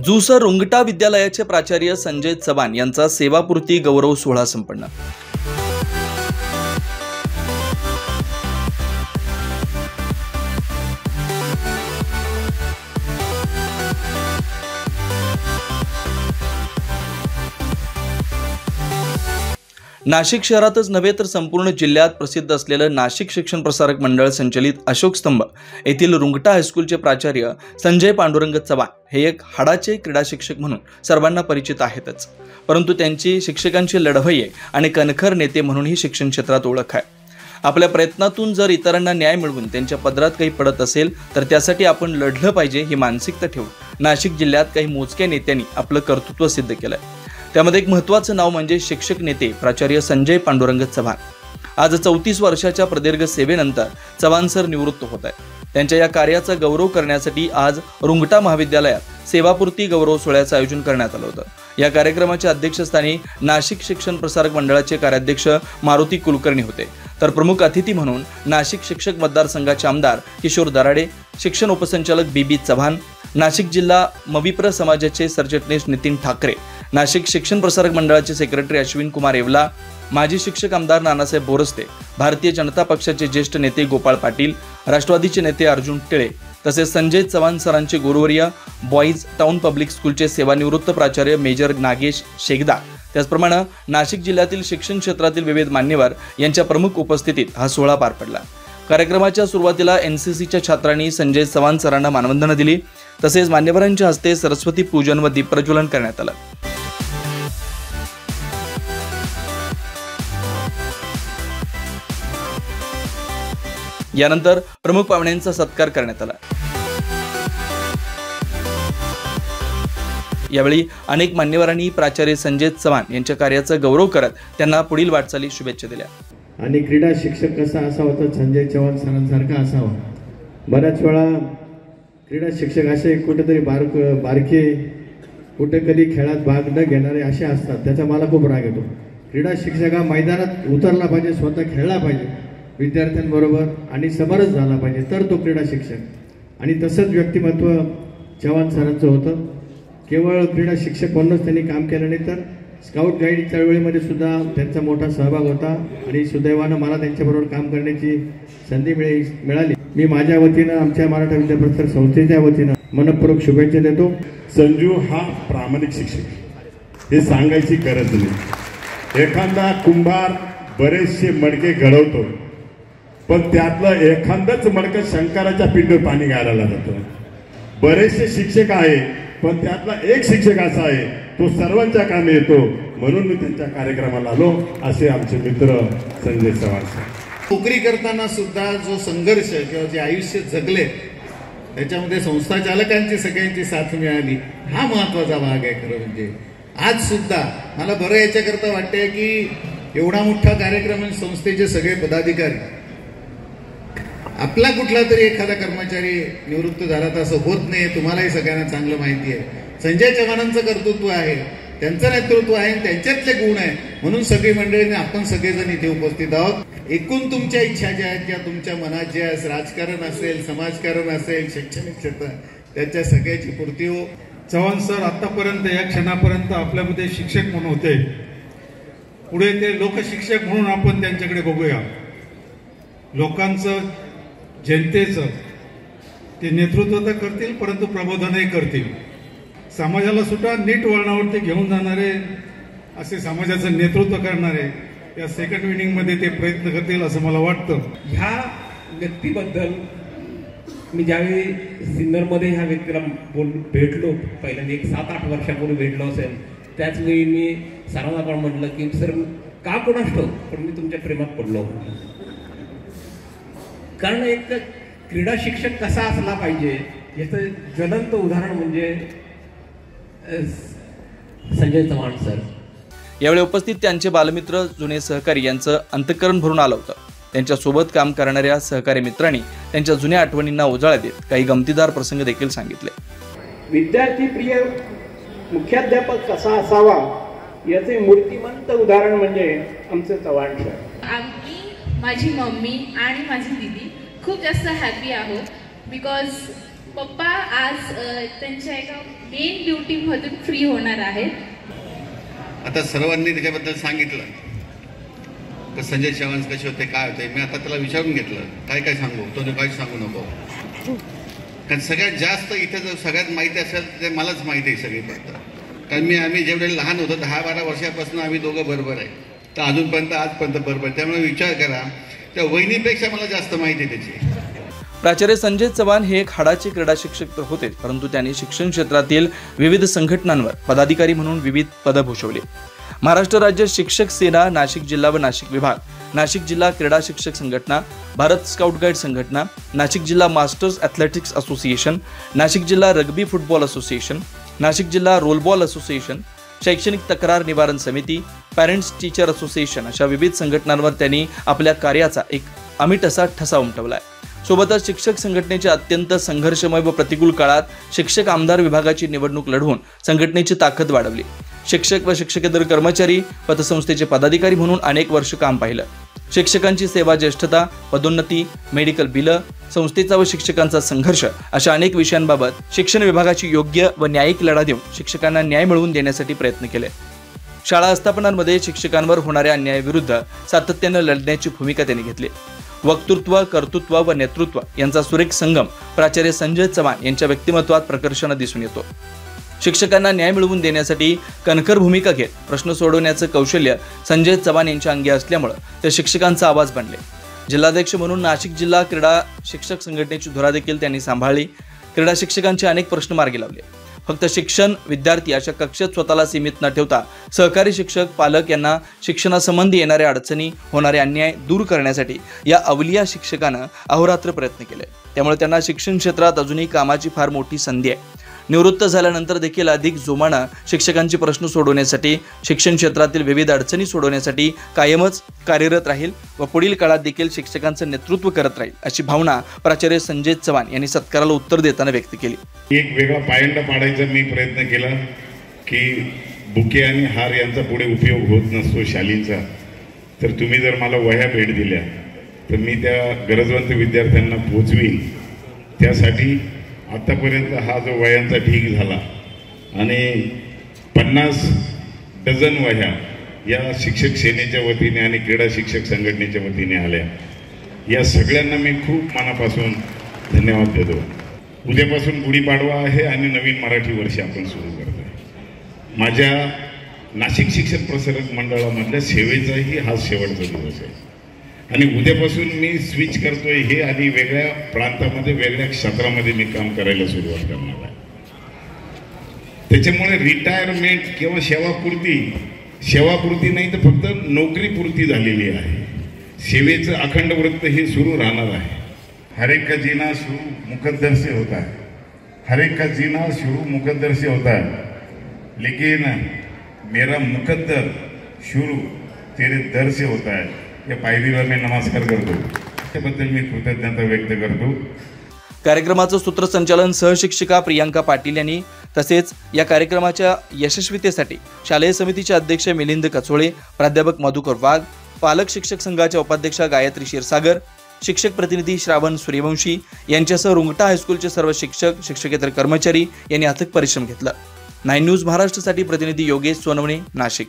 जुसर रुंगटा विद्यालयाचे प्राचार्य संजय चव्हाण यांचा सेवापूर्ती गौरव सोहळा संपन्न। नाशिक शहरातच नव्हे तर संपूर्ण जिल्ह्यात प्रसिद्ध असलेलं नाशिक शिक्षण प्रसारक मंडळ संचलित अशोक स्तंभ येथील रुंगटा हायस्कूलचे प्राचार्य संजय पांडुरंग चव्हाण हे एक हाडाचे क्रीडा शिक्षक म्हणून सर्वांना परिचित आहेतच, परंतु त्यांची शिक्षकांची लढवय्ये आणि कणखर नेते म्हणूनही शिक्षण क्षेत्रात ओळख आहे। आपल्या प्रयत्नातून जर इतरांना न्याय मिळवून त्यांच्या पदरात काही पडत असेल तर त्यासाठी आपण लढलं पाहिजे ही मानसिकता ठेवून नाशिक जिल्ह्यात काही मोजक्या नेत्यांनी आपलं कर्तृत्व सिद्ध केलंय। त्यामध्ये एक महत्त्वाचं नाव म्हणजे शिक्षक नेते प्राचार्य संजय पांडुरंग चव्हाण। आज 34 वर्षाच्या प्रदीर्घ सेवेनंतर चव्हाण सर निवृत्त होत आहेत। त्यांच्या या कार्याचा गौरव करण्यासाठी आज रुंगटा महाविद्यालयात सेवापूर्ती गौरव सोहळ्याचं आयोजन करण्यात आलं होतं। या कार्यक्रमाच्या अध्यक्षस्थानी नाशिक शिक्षण प्रसारक मंडळाचे कार्याध्यक्ष मारुती कुलकर्णी होते, तर प्रमुख अतिथी म्हणून नाशिक शिक्षक मतदारसंघाचे आमदार किशोर दराडे, शिक्षण उपसंचालक बीबी चव्हाण, नाशिक जिल्हा मविप्र समाजाचे सरचिटणीस नितीन ठाकरे, नाशिक शिक्षण प्रसारक मंडळाचे सेक्रेटरी अश्विन कुमार येवला, माजी शिक्षक आमदार नानासाहेब बोरस्ते, भारतीय जनता पक्षाचे ज्येष्ठ नेते गोपाळ पाटील, राष्ट्रवादीचे नेते अर्जुन टिळे, तसेच संजय चव्हाण सरांचे गुरुवर्य, बॉईज टाउन पब्लिक स्कूलचे सेवानिवृत्त प्राचार्य मेजर नागेश शेगदा, त्याचप्रमाणे नाशिक जिल्ह्यातील शिक्षण क्षेत्रातील विविध मान्यवर यांच्या प्रमुख उपस्थितीत हा सोहळा पार पडला। कार्यक्रमाच्या सुरुवातीला एनसीसीच्या छात्रांनी संजय चव्हाण सरांना मानवंदना दिली, तसेच मान्यवरांच्या हस्ते सरस्वती पूजन व दीप प्रज्वलन करण्यात आलं। यानंतर प्रमुख पाहुण्यांचा सत्कार करण्यात आला। यावेळी अनेक मान्यवरांनी प्राचार्य संजय चव्हाण यांच्या कार्याचा गौरव करत त्यांना पुढील वाटचाली शुभेच्छा दिल्या। आणि क्रीडा शिक्षक कसा असावा तर संजय चव्हाण सरांसारखा असावा। बऱ्याच वेळा क्रीडा शिक्षक असे कुठेतरी बारके कुठे कधी खेळात भाग न घेणारे असे असतात, त्याचा मला खूप राग येतो। क्रीडा शिक्षक हा मैदानात उतरला पाहिजे, स्वतः खेळला पाहिजे विद्यार्थ्यांबरोबर आणि समरस झाला पाहिजे, तर तो क्रीडा शिक्षक। आणि तसंच व्यक्तिमत्व चव्हाण सरांचं होतं। केवळ क्रीडा शिक्षक म्हणूनच त्यांनी काम केलं नाही, तर स्काउट गाईड चळवळीमध्ये सुद्धा त्यांचा मोठा सहभाग होता आणि सुदैवानं मला त्यांच्याबरोबर काम करण्याची संधी मिळाली। मी माझ्या वतीनं आमच्या मराठा विद्याप्रसारक संस्थेच्या वतीनं मनपूर्वक शुभेच्छा देतो। संजू हा प्रामाणिक शिक्षक, हे सांगायची गरज नाही। एखादा कुंभार बरेचसे मडके घडवतो, पण त्यातलं एखादंच मडकं शंकराच्या पिंडीवर पाणी घालायला जातं। बरेचसे शिक्षक आहे, पण त्यातला एक शिक्षक असा आहे तो सर्वांच्या कामी येतो, म्हणून मी त्यांच्या कार्यक्रमाला आलो, असे आमचे मित्र संजय चव्हाण सर। नोकरी करताना सुद्धा जो संघर्ष किंवा जे आयुष्य जगले त्याच्यामध्ये संस्था चालकांची सगळ्यांची साथ मिळाली, हा महत्वाचा भाग आहे। खरं म्हणजे आज सुद्धा मला बरं याच्याकरता वाटतंय की एवढा मोठा कार्यक्रम आणि संस्थेचे सगळे पदाधिकारी, आपला कुठला तरी एखादा कर्मचारी निवृत्त झाला तर असं होत नाही, तुम्हालाही सगळ्यांना चांगलं माहिती आहे। संजय चव्हाणांचं कर्तृत्व आहे, त्यांचं नेतृत्व आहे, त्यांच्यातले गुण आहे, म्हणून सगळी मंडळीने आपण सगळेजण इथे उपस्थित आहोत। एकूण तुमच्या इच्छा ज्या आहेत, ज्या तुमच्या मनात ज्या राजकारण असेल, समाजकारण असेल, शैक्षणिक क्षेत्र, त्याच्या सगळ्याची पूर्ती हो। चव्हाण सर आतापर्यंत या क्षणापर्यंत आपल्यामध्ये शिक्षक म्हणून होते, पुढे ते लोकशिक्षक म्हणून आपण त्यांच्याकडे बघूया। लोकांचं, जनतेचं ते नेतृत्व तर करतील, परंतु प्रबोधनही करतील। समाजाला सुद्धा नीट वळणावरती घेऊन जाणारे, असे समाजाचं नेतृत्व करणारे या सेकंड इनिंगमध्ये ते प्रयत्न करतील असं मला वाटतं। ह्या व्यक्तीबद्दल मी ज्यावेळी सिन्नरमध्ये ह्या व्यक्तीला भेटलो, पहिल्यांदा एक 7-8 वर्षापूर्वी भेटलो असेल, त्याच वेळी मी सरांना पण म्हटलं की सर का कोणास ठाऊक, पण मी तुमच्या प्रेमात पडलो। कारण एक क्रीडा शिक्षक कसा असला पाहिजे याचं ज्वलंत उदाहरण म्हणजे संजय चव्हाण सर। यावेळी उपस्थित त्यांचे बालमित्र, जुने सहकारी यांचं अंतःकरण भरून आलं होतं। त्यांच्यासोबत काम करणाऱ्या सहकारी मित्रांनी त्यांच्या जुन्या आठवणींना उजाळा देत काही गमतीदार प्रसंग देखील सांगितले। विद्यार्थी प्रिय मुख्याध्यापक कसा असावा याचे मूर्तिमंत उदाहरण म्हणजे आमचे चव्हाण सर। आम्ही, माझी मम्मी आणि माझी दीदी खूप जास्त हॅपी आहोत बिकॉज पप्पा आज त्यांच्या एका मेन ड्युटीमधून फ्री होणार आहेत. आता सर्वांनी त्याच्याबद्दल सांगितलं तर संजय चव्हाण कसे होते, काय होते. मी आता त्याला विचारून घेतलं काय काय सांगू, तो काही सांगू नको. कारण सगळ्यात जास्त इथे जर सगळ्यात माहिती असेल ते मलाच माहिती आहे सगळी पडतं. कारण आम्ही जेवढे लहान होतो 10-12 वर्षापासून आम्ही दोघं बरोबर आहे, तर अजूनपर्यंत आजपर्यंत बरोबर. त्यामुळे विचार करा, त्या वहिनीपेक्षा मला जास्त माहिती आहे त्याची. प्राचार्य संजय चव्हाण हे एक हाडाचे क्रीडा शिक्षक तर होते, परंतु त्यांनी शिक्षण क्षेत्रातील विविध संघटनांवर पदाधिकारी म्हणून विविध पदं भूषवली. महाराष्ट्र राज्य शिक्षक सेना, नाशिक जिल्हा व नाशिक विभाग, नाशिक जिल्हा क्रीडा शिक्षक संघटना, भारत स्काउट गाईड संघटना, नाशिक जिल्हा मास्टर्स ॲथलेटिक्स असोसिएशन, नाशिक जिल्हा रग्बी फुटबॉल असोसिएशन, नाशिक जिल्हा रोलबॉल असोसिएशन, शैक्षणिक तक्रार निवारण समिती, पॅरेंट्स टीचर असोसिएशन अशा विविध संघटनांवर त्यांनी आपल्या कार्याचा एक अमिट असा ठसा उमटवलाय. सोबतच शिक्षक संघटनेच्या अत्यंत संघर्षमय व प्रतिकूल काळात शिक्षक आमदार विभागाची निवडणूक लढवून संघटनेची ताकद वाढवली. शिक्षक व शिक्षकेतर कर्मचारी पतसंस्थेचे पदाधिकारी म्हणून अनेक वर्ष काम पाहिलं. शिक्षकांची सेवा, ज्येष्ठता, पदोन्नती, मेडिकल बिलं, संस्थेचा व शिक्षकांचा संघर्ष अशा अनेक विषयांबाबत शिक्षण विभागाची योग्य व न्यायिक लढा देऊन शिक्षकांना न्याय मिळवून देण्यासाठी प्रयत्न केले. शाळा आस्थापनांमध्ये शिक्षकांवर होणाऱ्या अन्यायाविरुद्ध सातत्यानं लढण्याची भूमिका त्यांनी घेतली. वक्तृत्व, कर्तृत्व व नेतृत्व यांचा सुरेख संगम प्राचार्य संजय चव्हाण यांच्या व्यक्तिमत्वात प्रकर्षानं दिसून येतो. शिक्षकांना न्याय मिळवून देण्यासाठी कणखर भूमिका घेत प्रश्न सोडवण्याचं कौशल्य संजय चव्हाण यांच्या अंगी असल्यामुळे ते शिक्षकांचा आवाज बनले. जिल्हाध्यक्ष म्हणून नाशिक जिल्हा क्रीडा शिक्षक संघटनेची धुरा देखील त्यांनी सांभाळली. क्रीडा शिक्षकांचे अनेक प्रश्न मार्गी लावले. फक्त शिक्षण, विद्यार्थी अशा कक्षेत स्वतःला सीमित न ठेवता सहकारी शिक्षक, पालक यांना शिक्षणासंबंधी येणाऱ्या अडचणी, होणारे अन्याय दूर करण्यासाठी या अवलिया शिक्षकानं अहोरात्र प्रयत्न केले. त्यामुळे त्यांना शिक्षण क्षेत्रात अजूनही कामाची फार मोठी संधी आहे. निवृत्त झाल्यानंतर देखील अधिक जोमानं शिक्षकांचे प्रश्न सोडवण्यासाठी, शिक्षण क्षेत्रातील विविध अडचणी सोडवण्यासाठी कायमच कार्यरत राहील व पुढील काळात देखील शिक्षकांचं नेतृत्व करत राहील अशी भावना प्राचार्य संजय चव्हाण यांनी सत्काराला उत्तर देताना व्यक्त केली. एक वेगळा पायंडा पाडायचा मी प्रयत्न केला की बुके आणि हार यांचा पुढे उपयोग होत नसतो शालींचा, तर तुम्ही जर मला वह्या भेट दिल्या तर मी त्या गरजवंत विद्यार्थ्यांना पोचवीन. त्यासाठी आतापर्यंत हा जो वह्यांचा ढीग झाला आणि 50 डझन वह्या या शिक्षक सेनेच्या वतीने आणि क्रीडा शिक्षक संघटनेच्या वतीने आल्या. या सगळ्यांना मी खूप मनापासून धन्यवाद देतो. उद्यापासून गुढीपाडवा आहे आणि नवीन मराठी वर्ष आपण सुरू करतो आहे. माझ्या नाशिक शिक्षण प्रसारक मंडळामधल्या सेवेचाही हा शेवटचा दिवस आहे आणि उद्यापासून मी स्विच करतोय हे आणि वेगळ्या प्रांतामध्ये, वेगळ्या क्षेत्रामध्ये मी काम करायला सुरुवात करणार आहे. त्याच्यामुळे रिटायरमेंट किंवा सेवापुरती नाही तर फक्त नोकरीपुरती झालेली आहे. सेवेचं अखंड व्रत हे सुरू राहणार आहे. हर एक का जीना शुरू मुकद्दर से होता है, हर एक का जीना शुरू मुकद्दर से होता है, लेकिन मेरा मुकद्दर शुरू तेरे दर से होता है. या पायरीला मी नमस्कार करतो, त्याबद्दल मी कृतज्ञता व्यक्त करतो. कार्यक्रमाचं सूत्रसंचालन सहशिक्षिका प्रियांका पाटील यांनी, तसेच या कार्यक्रमाच्या यशस्वीतेसाठी शालेय समितीचे अध्यक्ष मिलिंद कचोळे, प्राध्यापक मधुकर वाघ, पालक शिक्षक संघाच्या उपाध्यक्षा गायत्री क्षीरसागर, शिक्षक प्रतिनिधी श्रावण सूर्यवंशी यांच्यासह रुंगटा हायस्कूलचे सर्व शिक्षक, शिक्षकेतर कर्मचारी यांनी अथक परिश्रम घेतला. 9 न्यूज महाराष्ट्रासाठी प्रतिनिधी योगेश सोनवणे, नाशिक.